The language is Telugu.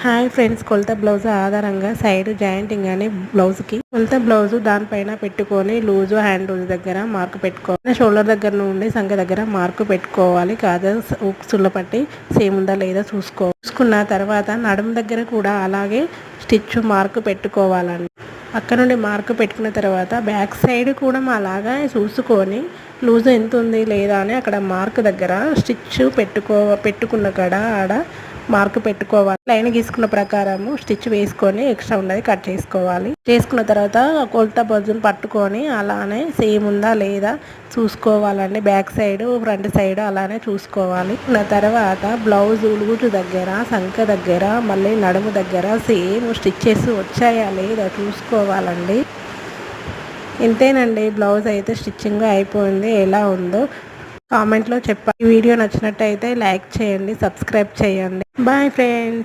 హాయ్ ఫ్రెండ్స్, కొలత బ్లౌజ్ ఆధారంగా సైడ్ జాయింటింగ్ అని బ్లౌజ్కి కొలత బ్లౌజ్ దానిపైన పెట్టుకొని లూజు హ్యాండ్ లూజ్ దగ్గర మార్క్ పెట్టుకోవాలి. షోల్డర్ దగ్గర నుండి సంఖ దగ్గర మార్కు పెట్టుకోవాలి. కాదా సుల్ల పట్టి సేమ్ ఉందా లేదా చూసుకున్న తర్వాత నడుము దగ్గర కూడా అలాగే స్టిచ్ మార్కు పెట్టుకోవాలండి. అక్కడ నుండి మార్కు పెట్టుకున్న తర్వాత బ్యాక్ సైడ్ కూడా అలాగా చూసుకొని లూజ్ ఎంత ఉంది లేదా అని అక్కడ మార్క్ దగ్గర స్టిచ్ పెట్టుకున్న కాడ ఆడ మార్క్ పెట్టుకోవాలి. లైన్ గీసుకున్న ప్రకారము స్టిచ్ వేసుకొని ఎక్స్ట్రా ఉన్నది కట్ చేసుకోవాలి. చేసుకున్న తర్వాత కొలత బొజ్జును పట్టుకొని అలానే సేమ్ ఉందా లేదా చూసుకోవాలండి. బ్యాక్ సైడ్ ఫ్రంట్ సైడ్ అలానే చూసుకోవాలి. తర్వాత బ్లౌజ్ లూజు దగ్గర సంఖ దగ్గర మళ్ళీ నడుము దగ్గర సేమ్ స్టిచ్చెస్ వచ్చాయా లేదా చూసుకోవాలండి. ఇంతేనండి, బ్లౌజ్ అయితే స్టిచ్చింగ్ అయిపోయింది. ఎలా ఉందో కామెంట్లో చెప్పండి. ఈ వీడియో నచ్చినట్టయితే లైక్ చేయండి, సబ్స్క్రైబ్ చేయండి. Bye friends.